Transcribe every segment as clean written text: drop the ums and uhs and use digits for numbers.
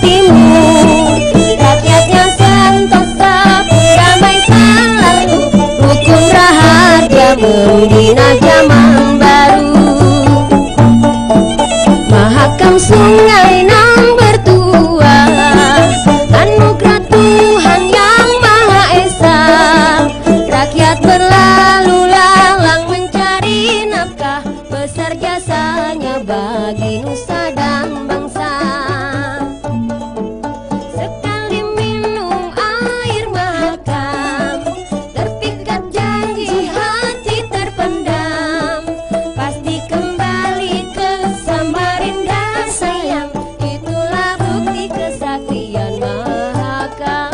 timur. Rakyatnya sentosa damai selalu, rukun raharja membina zaman baru. Mahakam sungai nang bertua, anugerah Tuhan yang Maha Esa. Rakyat berlalu lalang mencari nafkah, besar jasanya bagi nusa dan bangsa. Sekali minum air Mahakam, terpikat janji hati terpendam, pasti kembali ke Samarinda sayang. Itulah bukti kesaktian Mahakam.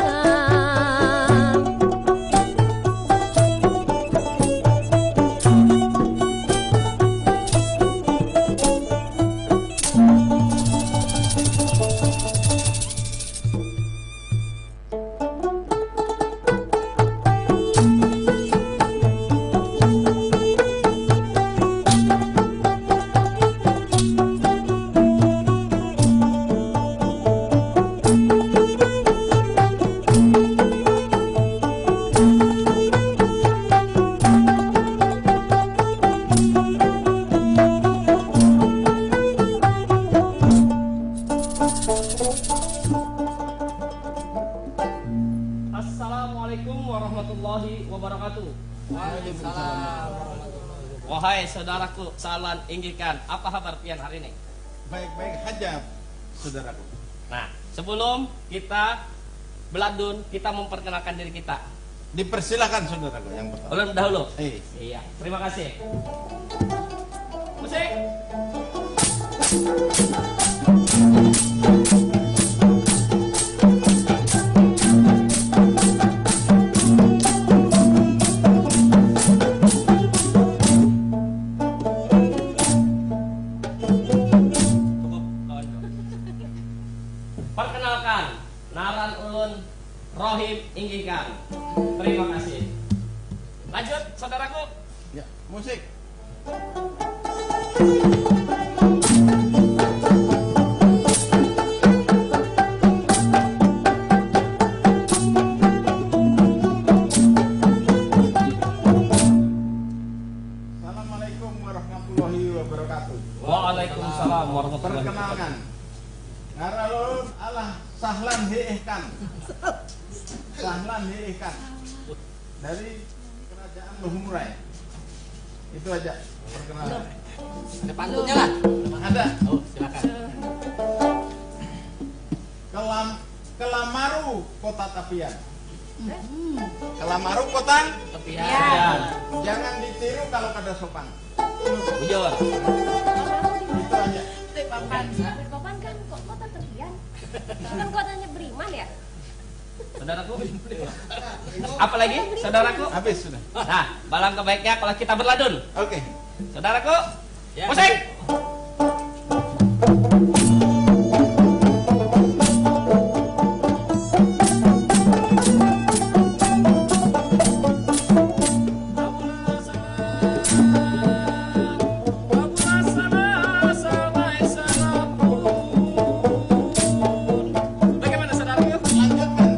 Assalamualaikum warahmatullahi wabarakatuh. Waalaikumsalam. Wahai saudaraku, salam inggihkan. Apa kabar pian hari ini? Baik-baik saja, saudaraku. Nah, sebelum kita beladun, kita memperkenalkan diri kita. Dipersilakan saudaraku yang pertama. Ulun dahulu. Iya. Terima kasih. Musik. Perkenalkan, naran ulun Rohim inggihkan. Terima kasih. Lanjut, saudaraku. Ya, musik. Assalamualaikum warahmatullahi wabarakatuh. Waalaikumsalam warahmatullahi wabarakatuh. Perkenalkan, ngaralun Allah Sahlan Hiihkan. Sahlan Hiihkan dari Kerajaan Luhmurai. Itu aja perkenalan. Ada pantunnya lah. Ada. Oh, silakan. Kelamaru Kota Tapian. Kelamaru Kota Tepian. jangan ditiru kalau kada sopan. Bujur. Itu aja. Balikpapan kan kok kota tepian, kan kotanya Beriman ya. Saudaraku. Apa lagi, saudaraku? Habis sudah. Nah, balang kebaiknya kalau kita berladun. Oke. Saudaraku, musik. Bagaimana saudaraku? Lanjutkan.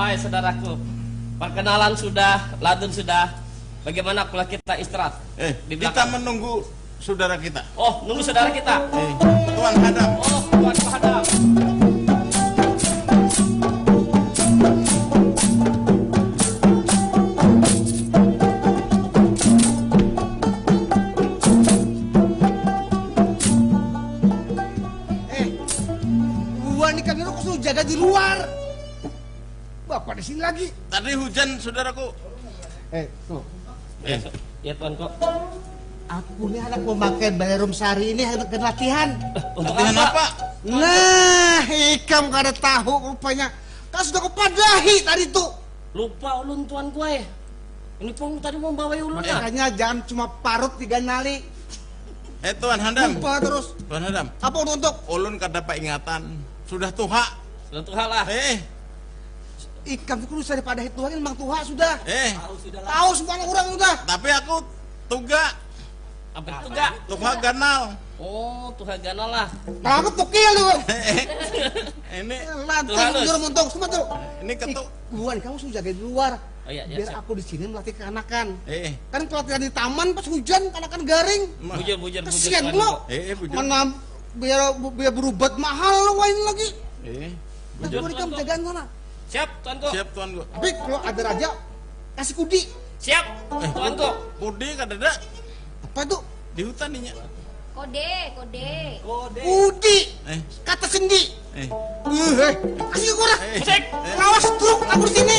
Wahai saudaraku, perkenalan sudah, ladun sudah. Bagaimana kalau kita istirahat? Di Kita belakang. menunggu saudara kita. Oh, nunggu saudara kita. Tuan Hadam. Oh, Tuan Hadam. Gua nih kan aku suruh jaga di luar. Bapak di sini lagi. Tadi hujan saudaraku. Tuh. Ya Tuan kok. Aku nih anak memakai balerum sari ini anak latihan. Untuk Latihan apa? Nah, ikam kada tahu rupanya. Kan sudah kupadahi tadi tuh. Lupa ulun Tuan gue. Ini pun tadi mau bawa ulun ya. Makanya jangan cuma parut 3 nali. Tuan Hadam. Lupa terus. Tuan Hadam. Apa untuk? Ulun kada dapat ingatan. Sudah tuha. Sudah Tuhan lah. Ikam itu sudah dipadahi Tuhan, memang Tuhan sudah. Tahu Tahu semua orang sudah. Tapi aku tuga. Apa itu gak? Tuha ganal. Oh, Tuhan ganal lah. Kalau aku tukil tuh. Ini Lantai Tuhan, Lus. jurus muntung semua tuh. ini ketuk. Buan, kamu suruh jaga di luar. Oh iya, Biar siap. aku di sini melatih keanakan. Eh, Kan pelatihan di taman pas hujan keanakan garing. Bujur. Kesian Tuan lo. kok. bujur. Mana biar berubat mahal lo ini lagi. Bujur, Nanti kamu Tuan. jagaan sana. Siap, Tuan kok. Siap tuan gua. Tapi kalau ada raja kasih kudi. Siap, Tuan kok. Kudi kadada Apa itu? di hutan nih nya. Kode. Kudi. Eh, Kata sendi. eh. Kasih gua dah. Musik. Lawas truk aku di sini.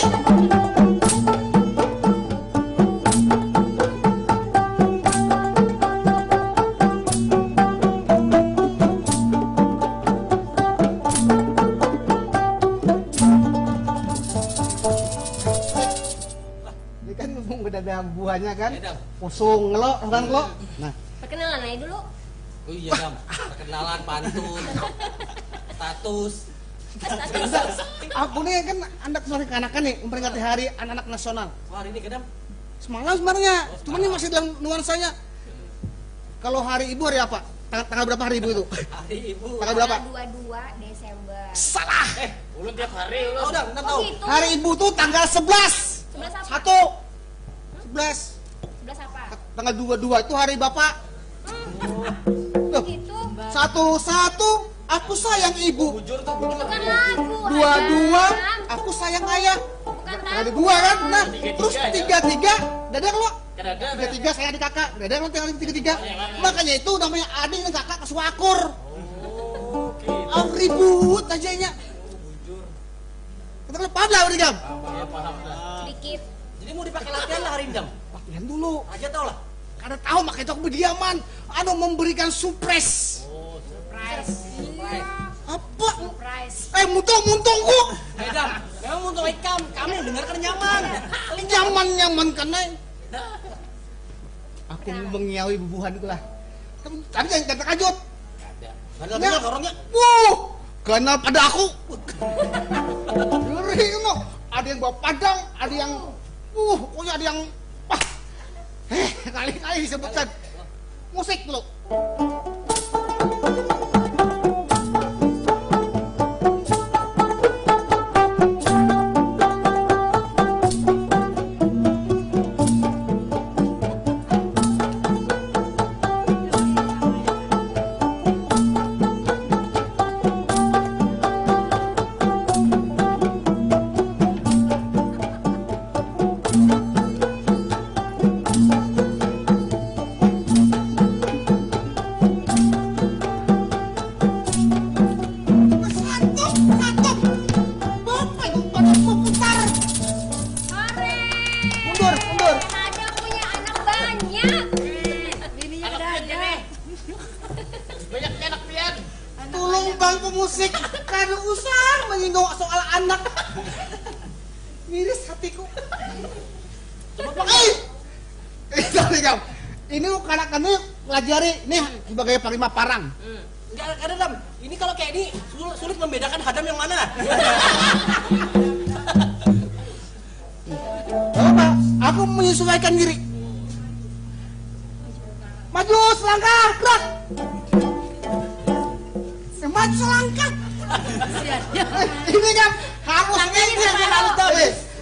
Ini kan mumpung udah ada buahnya kan. Pusung ngelok, kan ngelok. Nah, Perkenalan aja dulu. Oh iya Dam, perkenalan pantun, status. aku nih kan anak melatih keanakan nih, memperingati hari anak-anak nasional. Wah hari ini Dam, Semalam sebenarnya, cuman ini masih dalam nuansanya. Kalau hari ibu hari apa? Tanggal berapa hari ibu itu? hari ibu. Tanggal berapa? 22 Desember. Salah. Ulun tiap hari ulun. Oh Dam, Dam Oh tahu. gitu. Hari ibu tuh tanggal 11. 11 apa? 11. 11 apa? Tanggal 22 itu hari bapak. Tuh, Gitu. 1 aku sayang ibu. Bujur tuh bujur. Bukan lagu. 2 Adam. aku sayang ayah. Bukan Ada lagu. 2 kan? Nah, 3-3 terus ya. 3 dadang lo. Kadang-kadang. 3 saya adik kakak. Dadang lo tinggal 3. Makanya itu namanya adik dan kakak kesuakur. Oh, ribut aja nya. Kita kan paham lah udah jam. Sedikit. Jadi mau dipakai latihan lah hari ini Dam. Latihan dulu. Aja tau lah. Karena tahu makanya itu aku berdiaman. Memberikan surprise. Surprise. Apa? Surprise. Muntung ku. Dam, memang untuk ikam, kami dengarkan nyaman. Nyaman karena aku mengiawi bubuhan itu lah. Tapi jangan terkejut. Ada lagi orangnya. Karena pada aku. Ngeri lo. Ada yang bawa padang, ada yang pokoknya ada yang kali-kali disebutkan musik lo. Musik karena usah menyinggung soal anak. Miris hatiku. Ini kanak-kanak pelajari nih sebagai panglima parang. Enggak ada Dam. Ini kalau kayak ini sulit membedakan Hadam yang mana. Apa? Aku menyesuaikan diri. Maju selangkah, gerak. Maju selangkah. Ini kan Kamu Tangannya sendiri sama yang lo. tahu.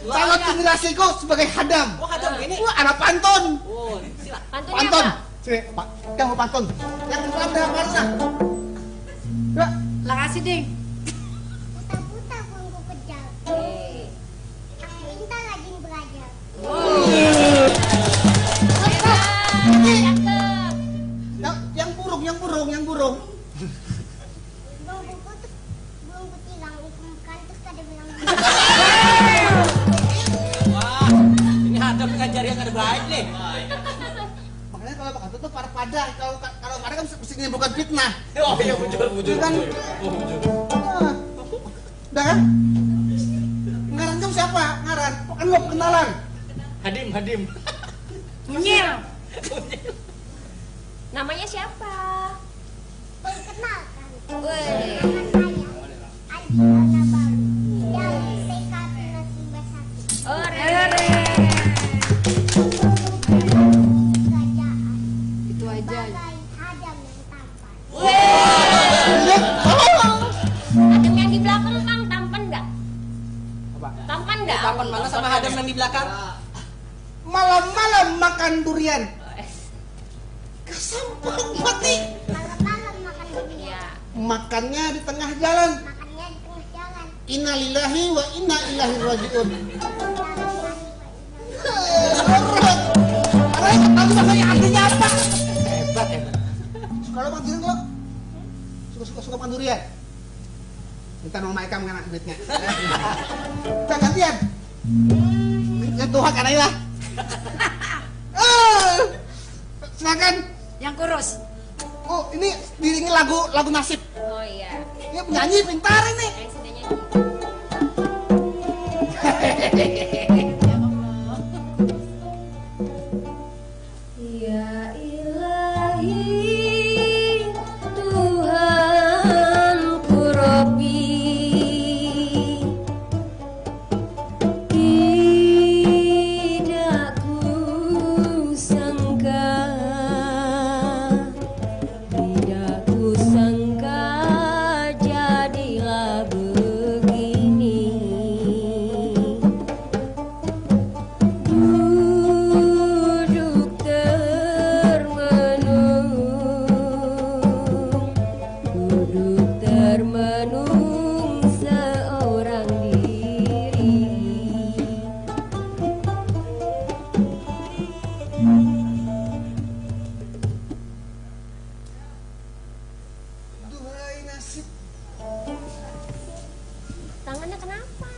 Calon generasiku sebagai hadam. Oh, hadam ini. Wah, anak pantun. Oh, sila. Pantunnya Pantun. apa? Sini, Pak. Kamu pantun. Yang ada mana? Ya, Makasih, Ding. Buta-buta punggu kejal. Aku minta lagi belajar. Cakep. yang burung. Bang buku tuh belum kutilang ikan terus ada bilang Wah, ini hadam ngajar yang ada baik nih. Makanya kalau pantun tuh pada kalau pada kan mesti menimbulkan fitnah. Oh iya, bujur. Kan? Nah, udah kan? Ngaran kamu siapa? Ngaran? Kan lo kenalan. Hadim. Unyil. Namanya siapa? perkenalkan. Woi. Nama saya Adriana Baru dari TK Tunas Limbah 1. Ore. Kerajaan Itu aja. sebagai hadam yang tampan. Adam yang di belakang Kang tampan enggak? Apa? Tampan enggak? Kapan mana sama hadam yang di belakang? Malam-malam makan durian. Kesampang mati. Malam-malam makan durian. Iya. Makannya di tengah jalan. Makannya di tengah jalan. Innalillahi wa inna ilaihi rajiun. Jalan. Karena yang tahu makanya artinya apa? Hebat. Kalau makan durian kok suka makan durian. Minta nama Maika mengenai duitnya. Kita gantian. Ya Tuhan kan lah. Silakan. Yang kurus. Oh ini diiringi lagu nasib. Oh iya. Ini penyanyi pintar ini. Yang sudah nyanyi. Ya ilahi Tuhanku Rabbi, tidak kusangka jadilah begini. Duduk termenung seorang diri. Duhai nasib. Tangannya kenapa?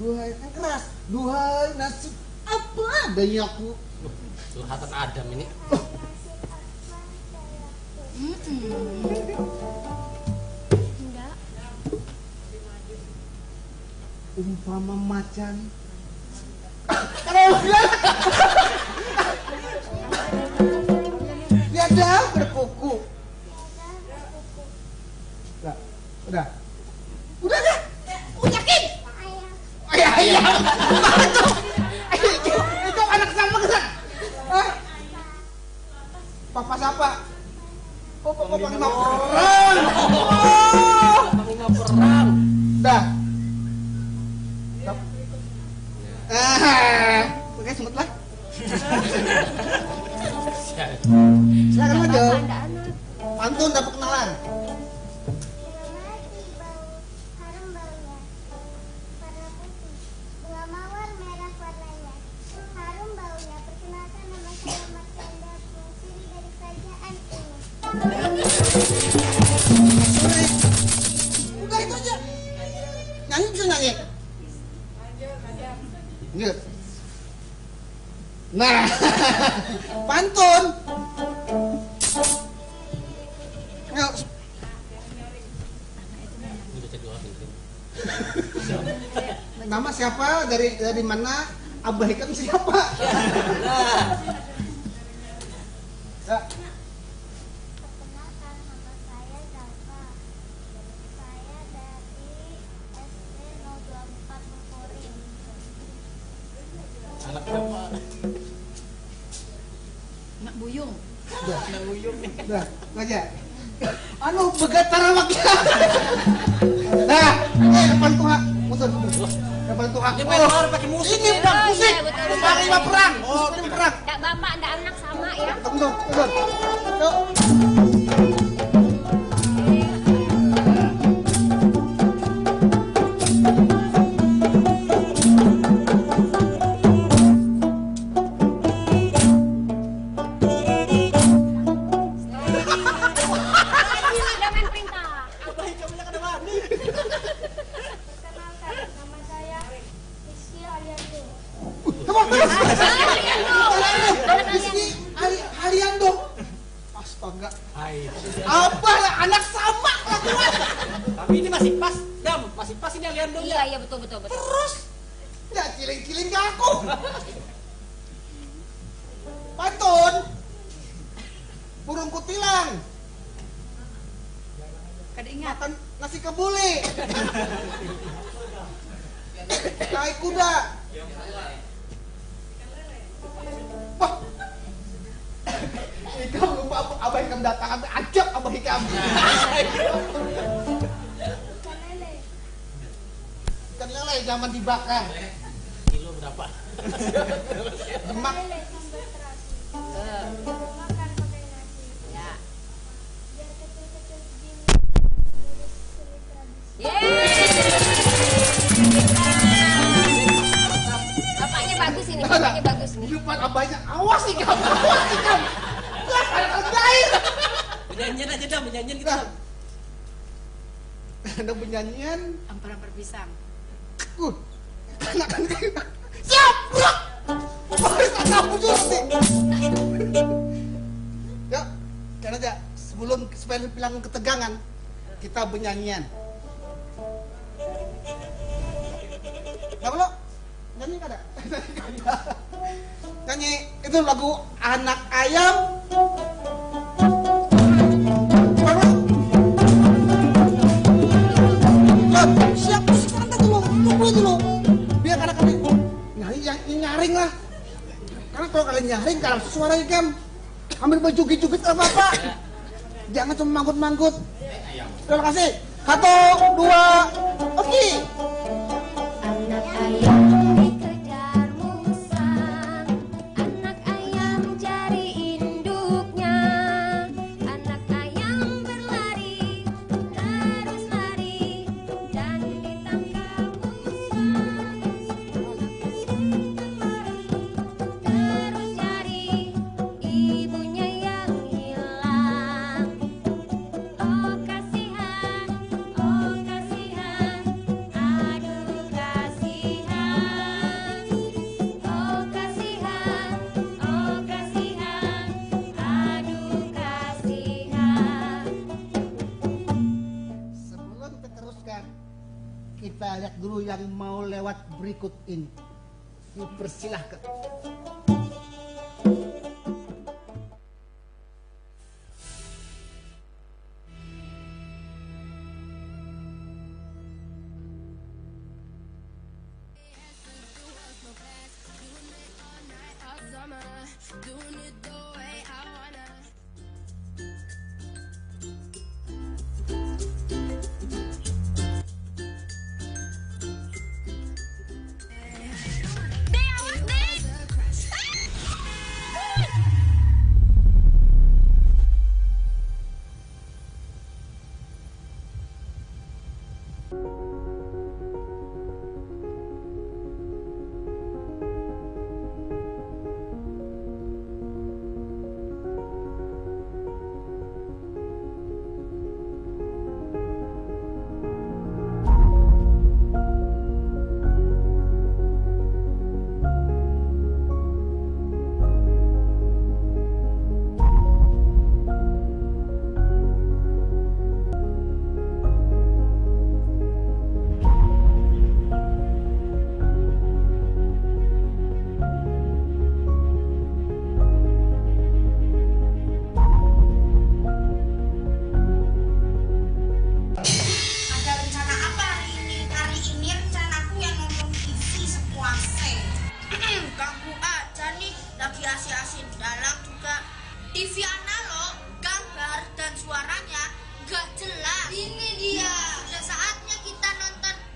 Duhai kan keras. Duhai nasib. Apa adanya aku. Curhatan Adam ini. Enggak. Umpama macan. Lihatlah berkuku. Udah. Udah dah. Yakin? Ayah. Ayah. Itu anak sama kesan. Hah? Papa siapa? Oh, papa panglima perang. Oh. Panglima perang. Dah. Oke, semut lah. Silakan maju. Ada anak. Pantun dapat kenalan. Mati bau, harum baunya. Warna putih, bunga mawar merah warnanya. Harum baunya. Perkenalkan nama saya Markanda, Pungsiri dari kerajaan ini. Udah itu aja. Nyanyi bisa nyanyi. Lanjut. Nah, pantun. Ayo. Nama siapa? Dari mana? Abah Hikam siapa? Ya. Perkenalkan nama saya Zalfa. Saya dari SD 024 Mukorim. Anak berapa? Nak buyung. Udah, aja. Anu begatara wakya. Nah, paling tua. Musik. Yang paling tua. Dia main luar pakai musik. Ini bang, musik. Iya, betul, betul. Panglima perang. Oh, panglima perang. Nggak bapak, nggak anak sama ya. Tunggu. Yuk. Udah main perintah. Baik kamu yang ada mandi. Perkenalkan, nama saya Rizky Aliando. Rizky Aliando. Astaga. Apa lah anak sama kelakuan. Tapi ini masih pas, Dam. Masih pas ini Aliando. Iya, betul. Terus ya kiling-kiling ke aku. Pantun. Burung kutilang. Makan nasi kebuli. Naik kuda. Wah. Ikam lupa abah ikam datang sampai ajak abah ikam. Ikan lele zaman dibakar. Kilo berapa? Demak. Lele sambal terasi. Makan pakai nasi. Ya. Biar kecil-kecil begini. Lurus sulit habis. Bapaknya bagus ini, bapaknya bagus nih. Di depan abahnya awas ikam. Lah ada kerjain. Penyanyian aja, Dam. Penyanyian kita. Ada penyanyian. Ampar-ampar pisang. Anak-anak siap, bro. Kamu sih. Ya, kan aja sebelum supaya bilang ketegangan, kita bernyanyian. Gak lo? Nyanyi gak ada? Nyanyi itu lagu Anak Ayam. Siap, sekarang dah dulu, tunggu dulu. Biar kadang-kadang nyaring lah. Karena kalau kalian nyaring, kalau suara ikam ambil berjugit-jugit gak apa-apa. Jangan cuma manggut-manggut. Terima kasih. 1, 2, oke. Anak ayam dikejar musang, anak ayam cari induknya, anak ayam berlari, terus lari, dan ditangkap musang. Terus cari ibunya yang hilang. Oh kasihan, aduh kasihan. Oh kasihan, aduh kasihan. Sebelum kita teruskan, kita lihat dulu yang mau lewat berikut ini. Dipersilahkan.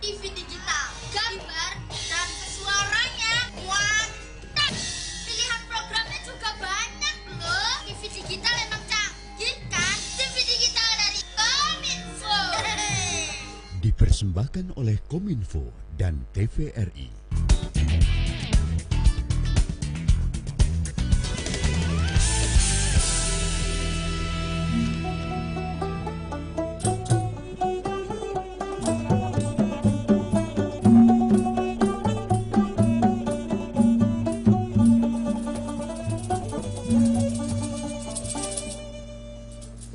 TV dipersembahkan oleh Kominfo dan TVRI.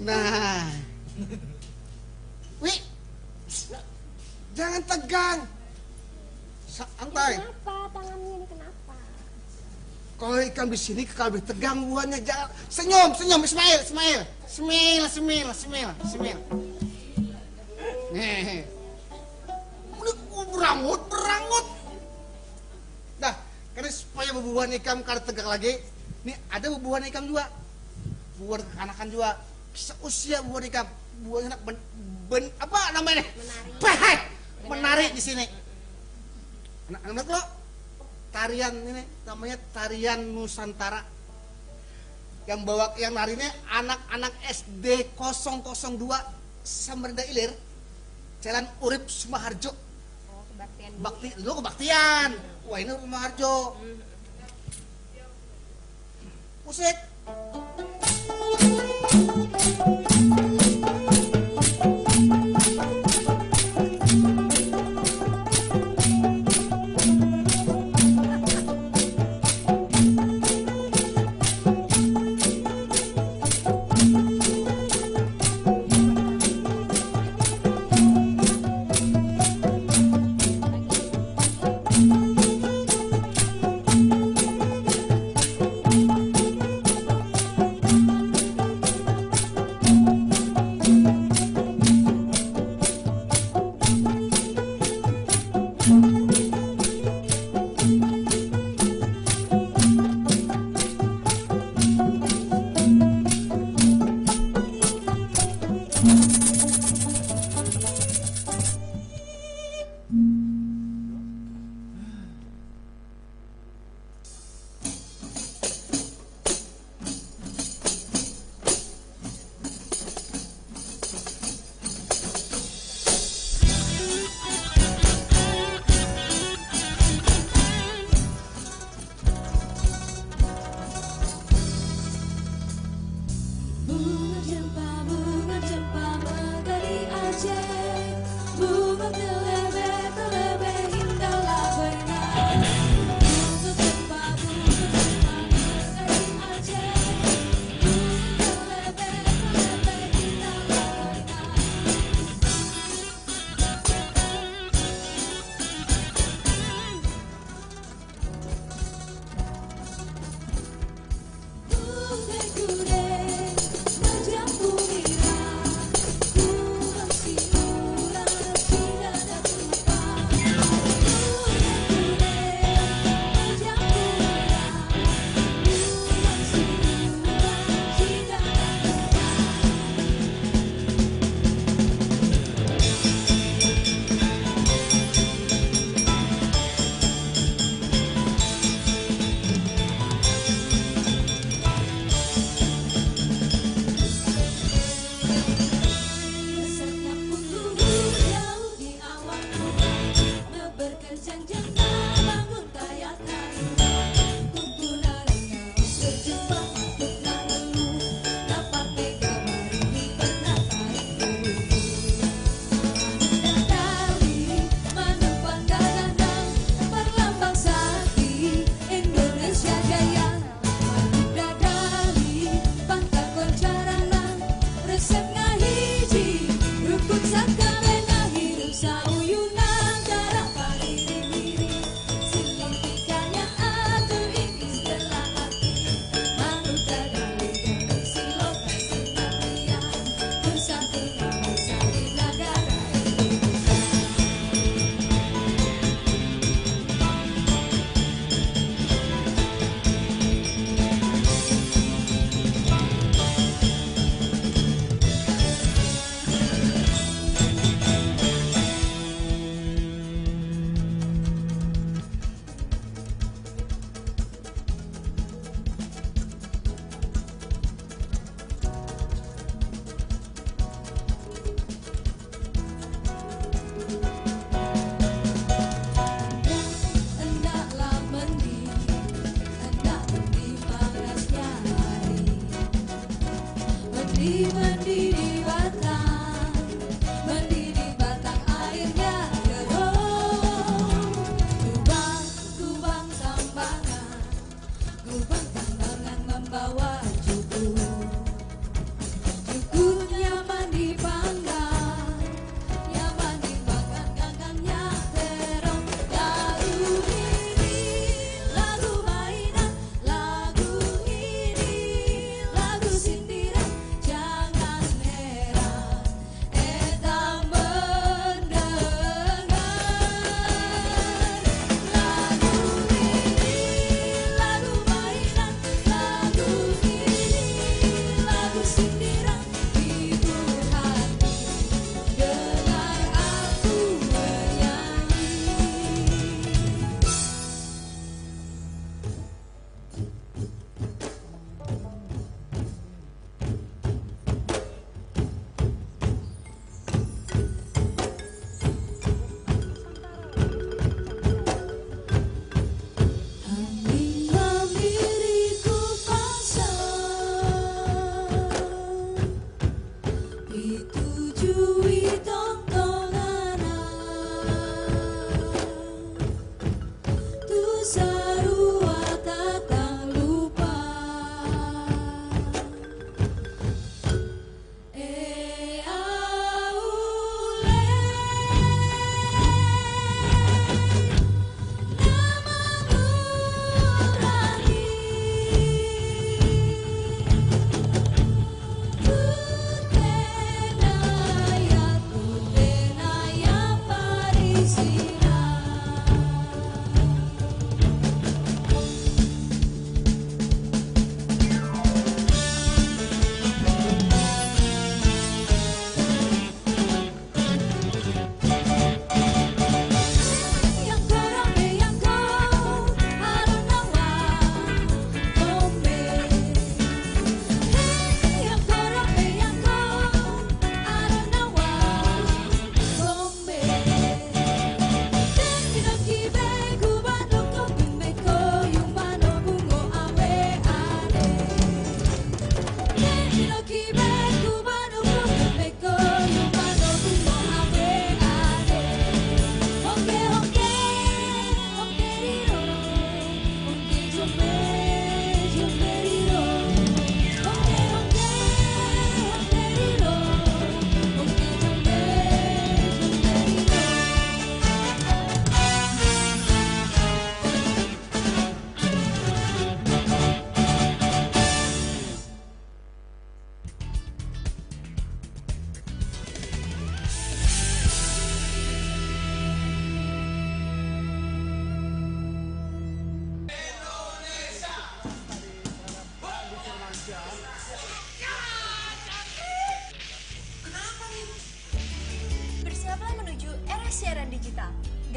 Nah, Wi, jangan tegang. Santai. Kenapa tangannya ini kenapa? Kalau ikan di sini kalau lebih tegang buahnya jangan senyum, senyum Ismail, Ismail. Semil. Nih. Udah berangut. Dah, karena supaya bubuhan ikan kalau tegang lagi, nih ada bubuhan ikan juga. Bubuhan kekanakan juga. Seusia bubuhan ikan. Bubuhan anak apa namanya? Menarik di sini. Anak-anak lo tarian ini namanya tarian Nusantara. Yang bawa yang narinya anak-anak SD 002 Samarinda Ilir, Jalan Urip Sumaharjo. Oh, kebaktian. Kebaktian. Wah, ini Sumaharjo. Musik.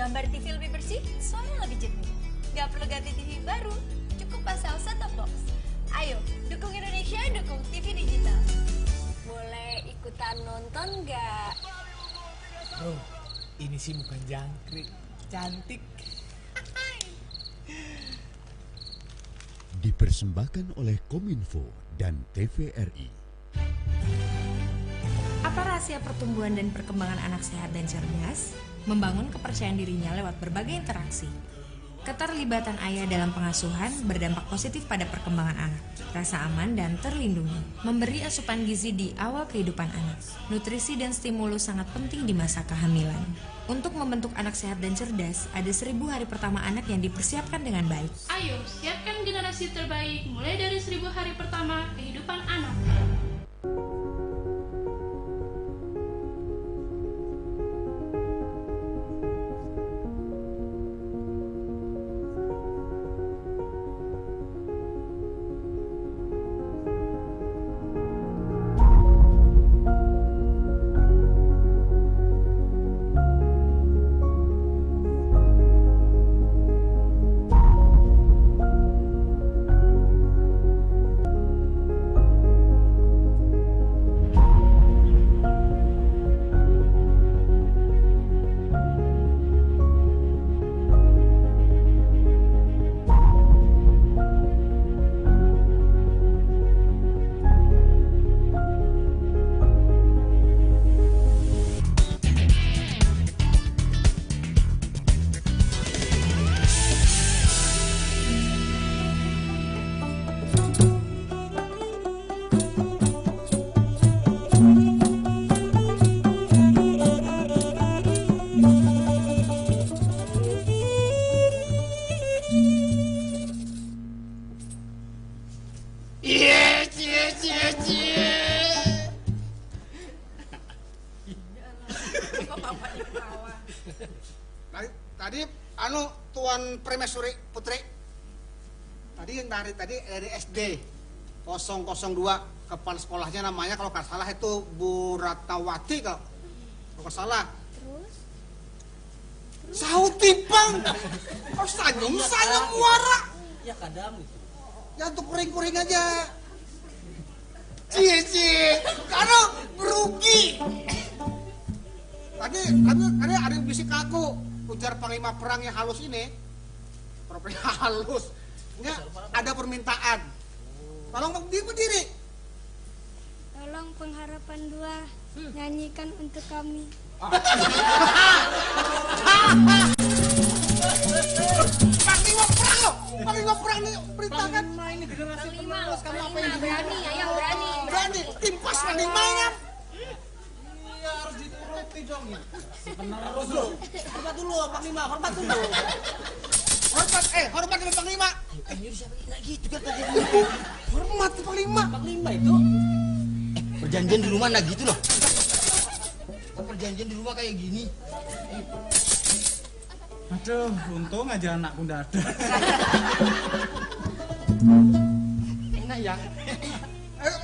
Gambar TV lebih bersih, suara lebih jernih. Gak perlu ganti TV baru, cukup pasang set-top box. Ayo, dukung Indonesia, dukung TV digital. Boleh ikutan nonton gak? Bro, ini sih bukan jangkrik, cantik. Dipersembahkan oleh Kominfo dan TVRI. Apa rahasia pertumbuhan dan perkembangan anak sehat dan cerdas? Membangun kepercayaan dirinya lewat berbagai interaksi. Keterlibatan ayah dalam pengasuhan berdampak positif pada perkembangan anak, rasa aman dan terlindungi. Memberi asupan gizi di awal kehidupan anak. Nutrisi dan stimulus sangat penting di masa kehamilan. Untuk membentuk anak sehat dan cerdas, ada 1000 hari pertama anak yang dipersiapkan dengan baik. Ayo, siapkan generasi terbaik mulai dari 1000 hari pertama kehidupan anak. Tadi Tuan Permaisuri Putri. Tadi dari SD 002, kepala sekolahnya namanya kalau nggak salah itu Bu Ratnawati kalau nggak salah. Terus? Sauti Bang. Oh, senyum muara. Ya kadang itu. Ya untuk kuring-kuring aja. Cie, karena berugi. Tadi ada yang bisik aku, ujar panglima perang yang halus ini. Profilnya halus. Enggak, ada permintaan. Tolong berdiri. Tolong Pengharapan 2 nyanyikan untuk kami. Panglima perang nih perintahkan. Ini generasi Panglima, berani, ayo berani. Berani, timpas panglima ya. Iya harus dituruti dong ya. Penerus lo. Hormat dulu Panglima, hormat dulu. Hormat dengan panglima. Nyuruh siapa nggak gitu kan tadi. Hormat panglima. Panglima itu perjanjian di rumah nggak gitu loh. Perjanjian di rumah kayak gini. Aduh, untung aja anakku nggak ada. Enak ya.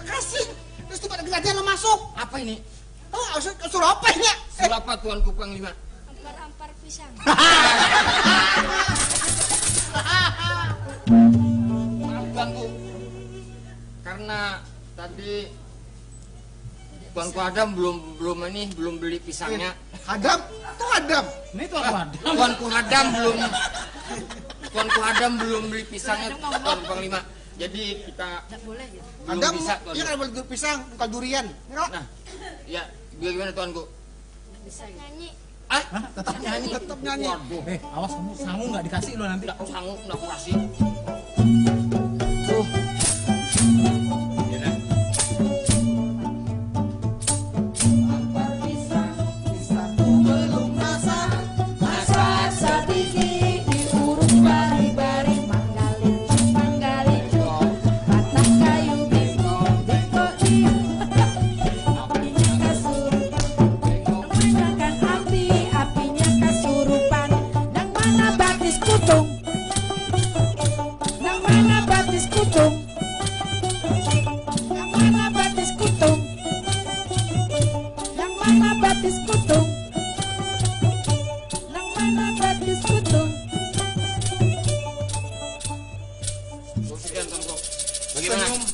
Kasih. Terus tiba geladian lo masuk. Apa ini? Oh, suruh apa ya? Suruh apa tuanku Panglima? Ampar-ampar pisang. Maaf tuanku. Karena tadi Tuanku Adam belum beli pisangnya. Adam? Itu Adam. Ini tuh apa? Tuanku Adam belum beli pisangnya Tuan Panglima. Jadi kita belum Adam, bisa Tuan. iya kan boleh pisang, bukan durian. Nah, ya gimana Tuanku? Nyanyi. Ah, Tetap nyanyi. Waduh, Awas kamu sangu nggak dikasih lo nanti. nggak sanggup, nggak kasih. Nang mana batis kutung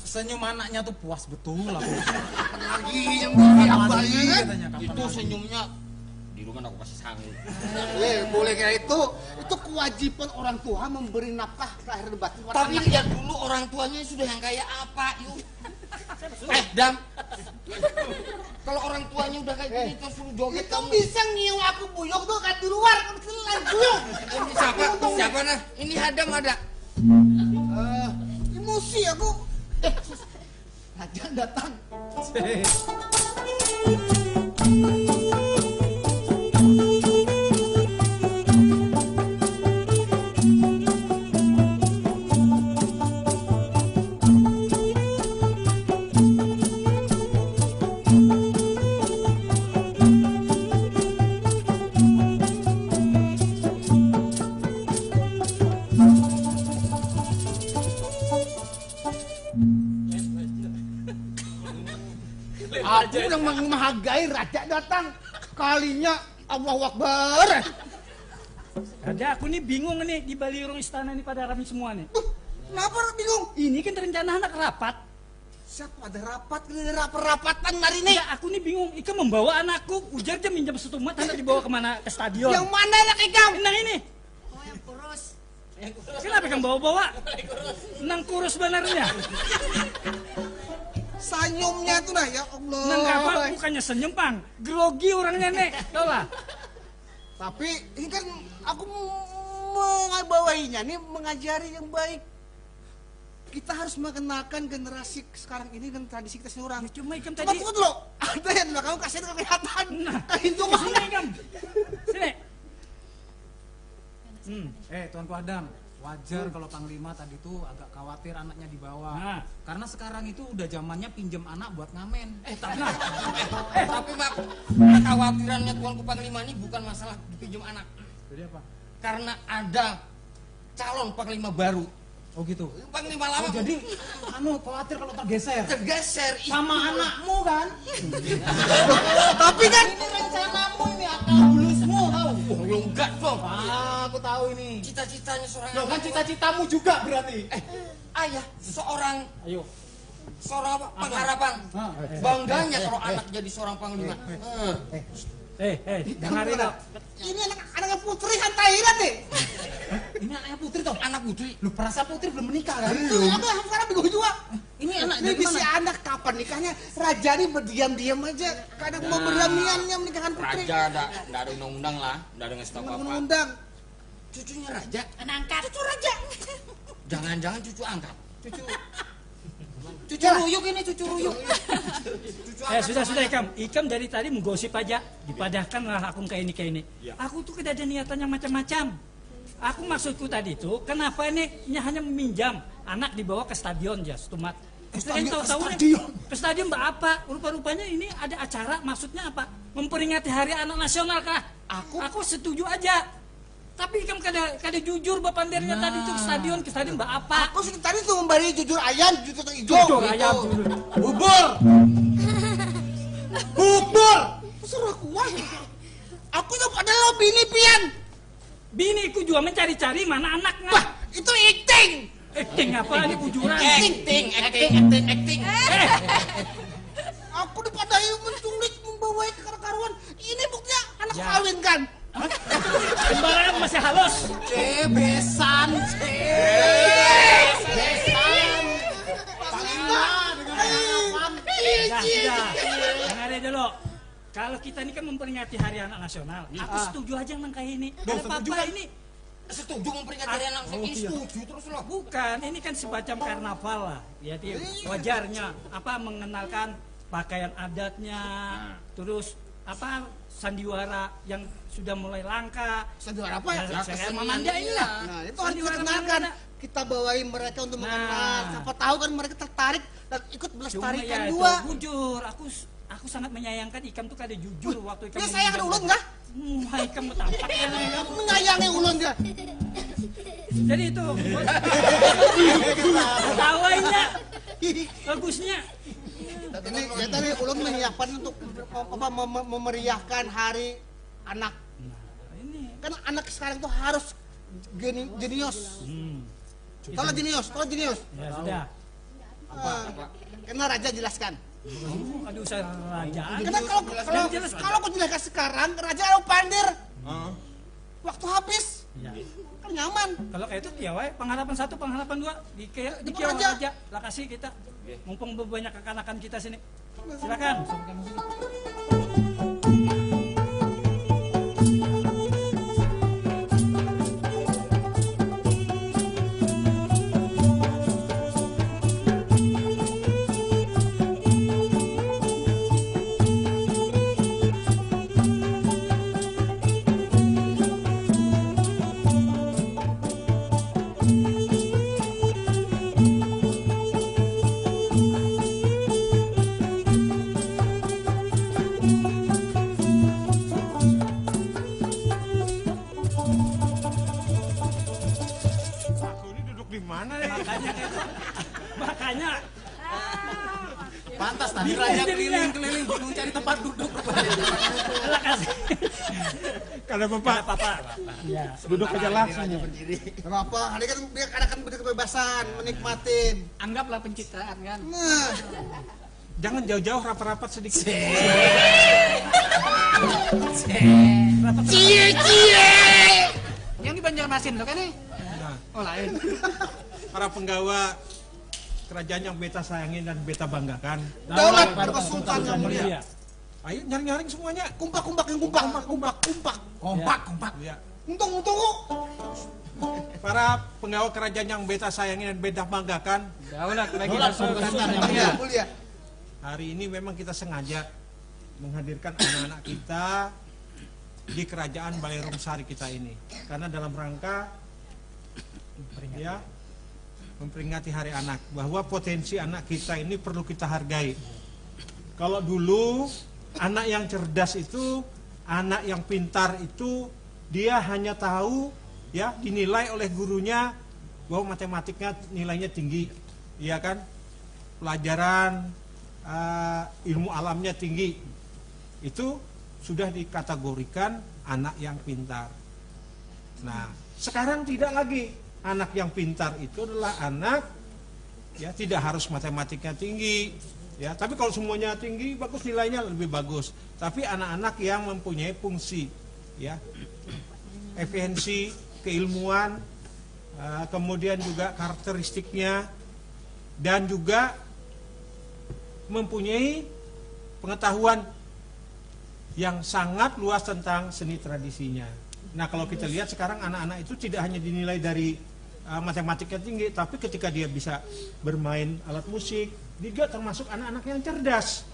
Senyum anaknya tuh puas betul aku. Lagi yang bayi Katanya kapan Itu lagi? senyumnya di rumah aku kasih sangu. boleh kayak itu kewajiban orang tua memberi nafkah lahir dan batin buat Tapi anak. lihat dulu orang tuanya sudah yang kayak apa, yuk. Dam. Kalau orang tuanya udah kayak gini terus suruh joget Itu kamu. bisa ngiung aku buyok tuh kan di luar kan selain buyok. Siapa nah? Ini Adam ada. Emosi aku. Raja datang. Aku yang menghargai raja datang. Kalinya Allahu Akbar. Raja, aku nih bingung nih di Balirung istana nih pada rame semua nih. Kenapa bingung? Ini kan rencana anak rapat. Siapa ada rapatan hari ini? Ya, aku nih bingung. Ika membawa anakku, ujar dia minjam setumat, anak dibawa kemana? Ke stadion. Yang mana anak ikam? Nah ini. Oh, yang kurus. Kenapa kamu bawa-bawa? Nang kurus sebenarnya. Senyumnya tuh nah ya Allah. Nang apa? Bukannya senyum, Pang. Grogi orangnya nek. Tahu lah. Tapi ini kan aku mengabawainya nih mengajari yang baik. Kita harus mengenalkan generasi sekarang ini dan tradisi kita sendiri orang. Ya, cuma ikam Coba tadi. tunggu dulu. Ada yang belakang kasih kelihatan. Nah, itu sini mana? ikam. Sini. Tuanku Adam, wajar kalau Panglima tadi tuh agak khawatir anaknya dibawa. Nah. Karena sekarang itu udah zamannya pinjem anak buat ngamen. Tapi Mak, kekhawatirannya Tuanku Panglima ini bukan masalah dipinjam anak. Jadi apa? Karena ada calon Panglima baru. Oh gitu. Panglima lama. Oh, jadi khawatir kalau tergeser. Tergeser. Sama anakmu kan? Tapi kan Ini rencanamu ini akal bulusmu tahu. Oh, enggak dong. Aku tahu ini. Cita-citanya seorang Loh kan anak. cita-citamu juga berarti. Ayah, seorang Ayo. apa? Pengharapan. Bangganya kalau anak jadi seorang panglima. Dengarin lo. ini anak putri kan Thailand deh. Ini anaknya Putri toh. Anak putri. Lu perasa Putri belum menikah kan? Itu aku yang sekarang bingung juga. Ini anak Ini dari bisa mana? anak kapan nikahnya? Raja ini berdiam-diam aja. Kadang mau berdiam-diamnya menikahkan putri. Raja enggak ada undang-undang lah, enggak ada ngasih tahu apa. Undang. Cucunya raja. Anak angkat. Cucu raja. Jangan-jangan cucu angkat. Cucu ruyuk ini, cucu ruyuk. Sudah Ikam. Ikam dari tadi menggosip aja. Dipadahkan lah aku kayak ini. Aku tuh tidak ada niatan yang macam-macam. Aku maksudku tadi itu, kenapa ini hanya meminjam anak dibawa ke stadion ya, Stumat. Ke stadion mbak apa? Rupa-rupanya ini ada acara, maksudnya apa? Memperingati Hari Anak Nasional kah? Aku setuju aja. Tapi Ikam kada jujur bapandernya tadi itu ke stadion mbak apa? Aku sih tadi tuh memberi jujur ayam, jujur hijau. Jujur ayam dulu. Bubur. Bubur. Suruh kuat. Aku tuh adalah bini pian. Biniku juga mencari-cari mana anaknya. Wah, itu acting. Acting apa? Ini bujuran. Acting. Aku dipadai menculik, membawai ke karuan. Ini buktinya anak Ya. kawin kan? Kembaran masih halus. Besan. Sudah. Dengarin dulu. Kalau kita ini kan memperingati Hari Anak Nasional, aku setuju aja nang kayak ini. Ada apa-apa ini? Setuju memperingati hari anak ini setuju terus loh. Bukan, ini kan semacam karnaval lah. Jadi wajarnya mengenalkan pakaian adatnya, terus sandiwara yang sudah mulai langka. Sandiwara apa ya? Saya Mamanda inilah. Nah, itu harus kita kenalkan. Kita bawain mereka untuk mengenal. Siapa tahu kan mereka tertarik dan ikut melestarikan itu juga. jujur, aku sangat menyayangkan Ikam tuh kada jujur waktu Ikam. Dia sayang ada ulun nggak? Ikam tampak ya. Aku menyayangi ulun dia. Jadi itu. Tawainnya bagusnya. Ini ya tadi ulun menyiapkan untuk memeriahkan hari anak. Kan anak sekarang tuh harus jenius. Kalau jenius. Ya sudah. Karena raja jelaskan. Aduh saya raja. Karena kalau kau jelaskan sekarang, raja mau pandir. Waktu habis. Ya. Kan nyaman. Kalau kayak itu ya wae pengharapan 1, pengharapan 2 di Kiau aja. Lah kasih kita. Mumpung banyak kekanakan kita sini. Silakan. Makanya Pantas tadi raja keliling-keliling bingung cari tempat duduk. Lah kasih. Kalau Bapak. Ya. Duduk aja langsung. Kenapa? Hari kan biar anak-anak kebebasan, menikmatin. Anggaplah pencitraan kan. Nah, Jangan jauh-jauh, rapat-rapat sedikit. Cie. Yang di Banjarmasin lo kan nih? Oh lain. Para penggawa kerajaan yang beta sayangin dan beta banggakan. daulat pada sultan yang mulia. Ayo nyaring-nyaring semuanya. Kompak yang kompak. Ya. Untung. Para penggawa kerajaan yang beta sayangin dan beta banggakan. Daulat bagi sultan yang mulia. Hari ini memang kita sengaja menghadirkan anak-anak kita di kerajaan Balai Rungsari kita ini. Karena dalam rangka memperingati Hari Anak, bahwa potensi anak kita ini perlu kita hargai. Kalau dulu anak yang cerdas itu, anak yang pintar itu, dia hanya tahu ya dinilai oleh gurunya bahwa matematiknya nilainya tinggi, iya kan? Pelajaran ilmu alamnya tinggi. Itu sudah dikategorikan anak yang pintar. Nah, sekarang tidak lagi. Anak yang pintar itu adalah anak ya tidak harus matematiknya tinggi ya, tapi kalau semuanya tinggi bagus, nilainya lebih bagus. Tapi anak-anak yang mempunyai fungsi ya, efisiensi, keilmuan, kemudian juga karakteristiknya, dan juga mempunyai pengetahuan yang sangat luas tentang seni tradisinya. Nah, kalau kita lihat sekarang anak-anak itu tidak hanya dinilai dari matematiknya tinggi, tapi ketika dia bisa bermain alat musik, dia termasuk anak-anak yang cerdas.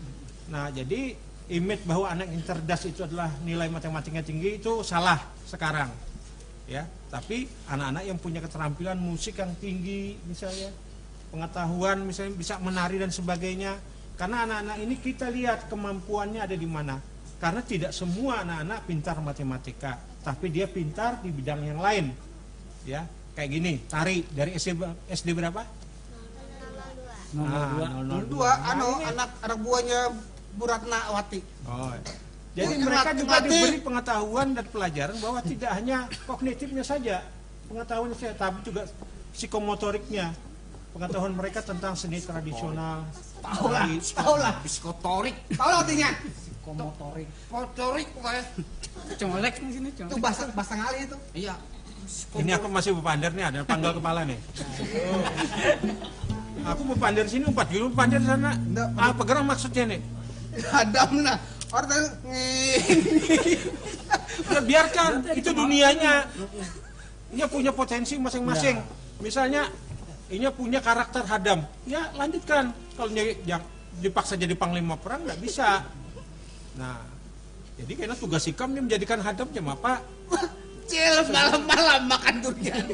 Nah, jadi image bahwa anak yang cerdas itu adalah nilai matematiknya tinggi itu salah sekarang. Ya, tapi anak-anak yang punya keterampilan musik yang tinggi misalnya, pengetahuan misalnya bisa menari dan sebagainya. Karena anak-anak ini kita lihat kemampuannya ada di mana. Karena tidak semua anak-anak pintar matematika, tapi dia pintar di bidang yang lain. Ya, kayak gini, tari dari SD berapa? 02. Anak buahnya Bu Ratnawati. Oh. Jadi mereka juga diberi pengetahuan dan pelajaran bahwa tidak hanya kognitifnya saja pengetahuannya saja, tapi juga psikomotoriknya. Pengetahuan mereka tentang seni tradisional. Tahu lah. Psikotorik. Tahu lah artinya. Komotorik. Motorik kayak. Colek di sini, Itu bahasa ngali itu. Iya. Ini aku masih bepander nih, ada panggal kepala nih. Aku bepander sini, 4 kilo bepander sana. Apa gerak maksudnya nih? Adam nah. Orang biarkan, itu dunianya. Dia punya potensi masing-masing. Misalnya, ini punya karakter hadam. Ya lanjutkan. Kalau yang dipaksa jadi panglima perang nggak bisa. Nah, jadi karena tugas Ikam ini menjadikan hadam jam apa? Cil malam-malam makan durian.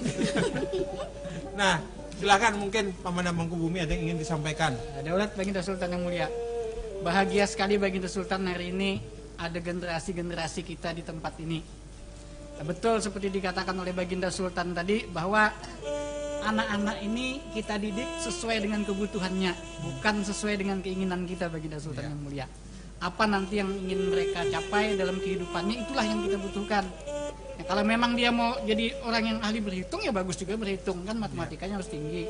Nah, silakan mungkin Pamanah Mangkubumi ada yang ingin disampaikan. Daulat Baginda Sultan yang mulia. Bahagia sekali Baginda Sultan hari ini ada generasi-generasi kita di tempat ini. Betul seperti dikatakan oleh Baginda Sultan tadi bahwa anak-anak ini kita didik sesuai dengan kebutuhannya, bukan sesuai dengan keinginan kita Baginda Sultan yang mulia. Apa nanti yang ingin mereka capai dalam kehidupannya, itulah yang kita butuhkan. Ya, kalau memang dia mau jadi orang yang ahli berhitung ya bagus juga berhitung kan, matematikanya harus tinggi.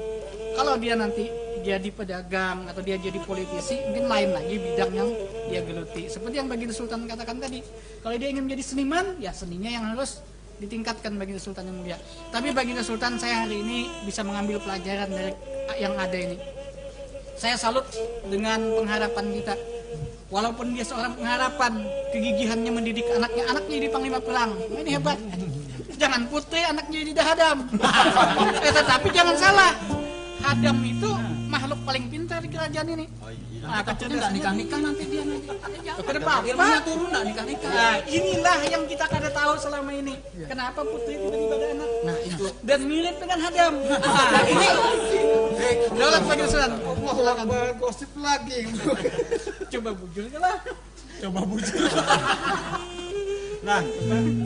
Kalau dia nanti jadi pedagang atau dia jadi politisi mungkin lain lagi bidang yang dia geluti. Seperti yang Baginda Sultan katakan tadi, kalau dia ingin menjadi seniman ya seninya yang harus ditingkatkan Baginda Sultan yang mulia. Tapi Baginda Sultan, saya hari ini bisa mengambil pelajaran dari yang ada ini. Saya salut dengan pengharapan kita. Walaupun dia seorang pengharapan, kegigihannya mendidik anaknya jadi panglima perang. Ini hebat. Jangan putih, anaknya jadi Hadam. Tetapi jangan salah, Hadam itu makhluk paling pintar di kerajaan ini. Nah, takutnya nggak nikah-nikah nanti dia nanti. Kenapa? Turun nggak nikah-nikah. Nah, inilah yang kita kada tahu selama ini. Kenapa putri tiba-tiba ada anak? Nah, itu. Dan mirip dengan Hadam. Nah, ini. Daulat Baginda Sultan. Silakan. Gosip lagi. Coba bujur lah. Coba bujur. Nah,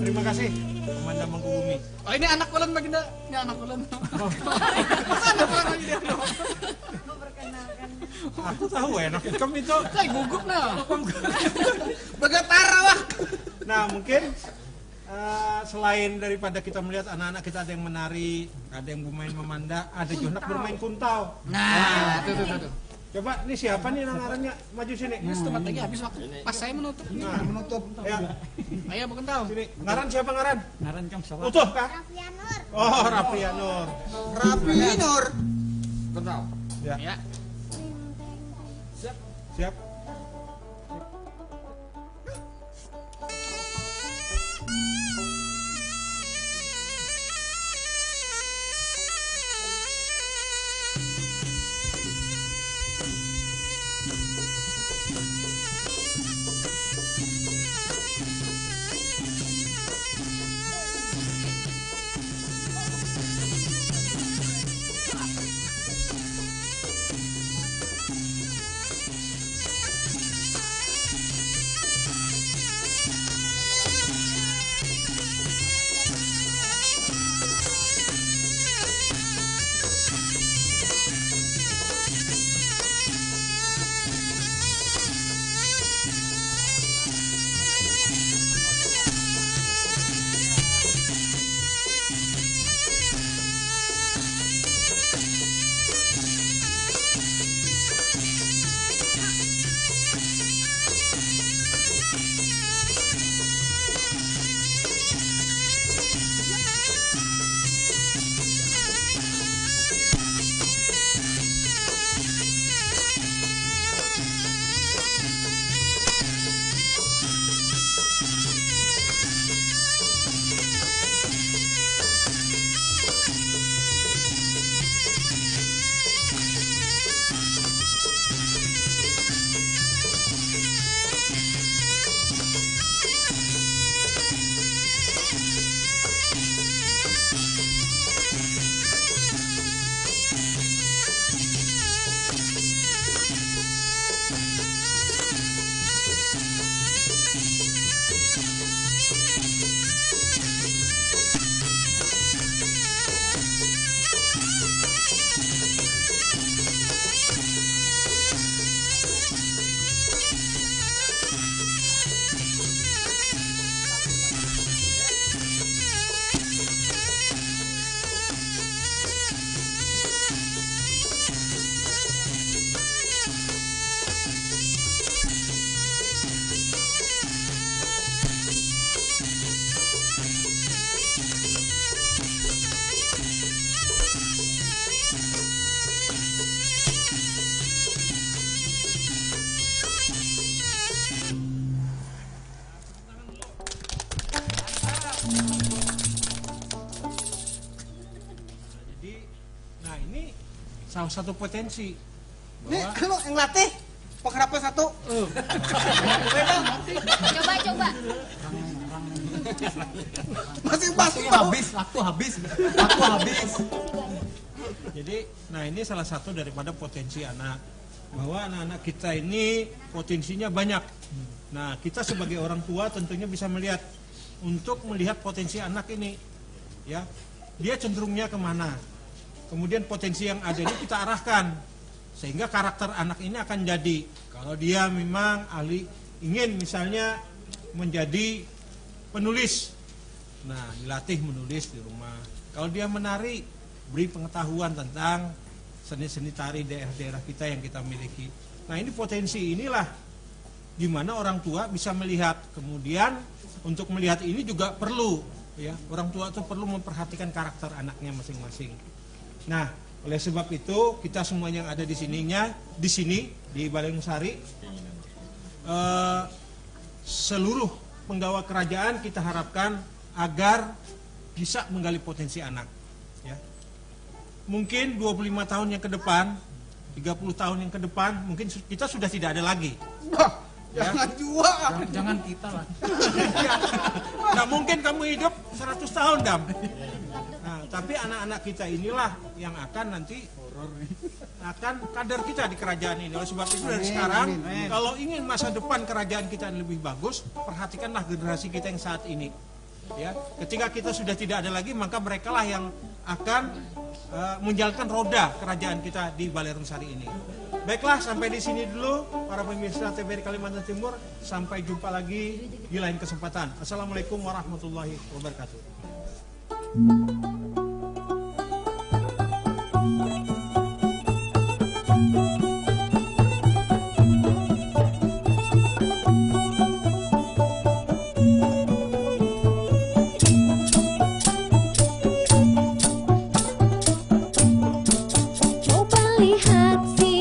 terima kasih Komandan Mangkubumi. Oh, ini anak ulun Baginda. Ini anak ulun. Anak ulun Baginda. Aku tahu enak ikam itu. Saya gugup nah. Bergetara wah. Nah, mungkin selain daripada kita melihat anak-anak kita ada yang menari, ada yang bermain memanda, ada juga bermain kuntau. Nah, tuh. Coba, ini siapa nih ngarannya? Maju sini. Ini setelah lagi habis waktu. Pas saya menutup. Nah, menutup. Ya. Ayo bukan tahu. Sini. Ngaran siapa ngaran? Ngaran kamu siapa? Utuh kah? Raffianur. Oh, Raffianur. Raffianur. Betul. Ya. Siap. salah satu potensi. Nih, lu yang latih pengharapan satu. Coba. Masing-masing Waktu habis. Jadi, nah ini salah satu daripada potensi anak. Bahwa anak-anak kita ini potensinya banyak. Nah, kita sebagai orang tua tentunya bisa melihat untuk melihat potensi anak ini, ya, dia cenderungnya kemana. Kemudian potensi yang ada ini kita arahkan sehingga karakter anak ini akan jadi. Kalau dia memang ahli ingin misalnya menjadi penulis, Nah, dilatih menulis di rumah. Kalau dia menari, beri pengetahuan tentang seni-seni tari daerah-daerah kita yang kita miliki. Nah, ini potensi inilah di mana orang tua bisa melihat. Kemudian untuk melihat ini juga perlu, ya, orang tua itu perlu memperhatikan karakter anaknya masing-masing. Nah, oleh sebab itu kita semua yang ada di sini di Balai Nusari, seluruh penggawa kerajaan kita harapkan agar bisa menggali potensi anak, ya. Mungkin 25 tahun yang ke depan, 30 tahun yang ke depan, mungkin kita sudah tidak ada lagi. Ya. Jangan jua. Jangan kita lah. Nah, mungkin kamu hidup 100 tahun, Dam. Nah, tapi anak-anak kita inilah yang akan nanti akan kader kita di kerajaan ini. Oleh sebab itu dari sekarang, kalau ingin masa depan kerajaan kita lebih bagus, perhatikanlah generasi kita yang saat ini. Ya, ketika kita sudah tidak ada lagi, maka merekalah yang akan menjalankan roda kerajaan kita di Balai Nusari ini. Baiklah, sampai di sini dulu para pemirsa TVRI Kalimantan Timur. Sampai jumpa lagi di lain kesempatan. Assalamualaikum warahmatullahi wabarakatuh. Coba lihat si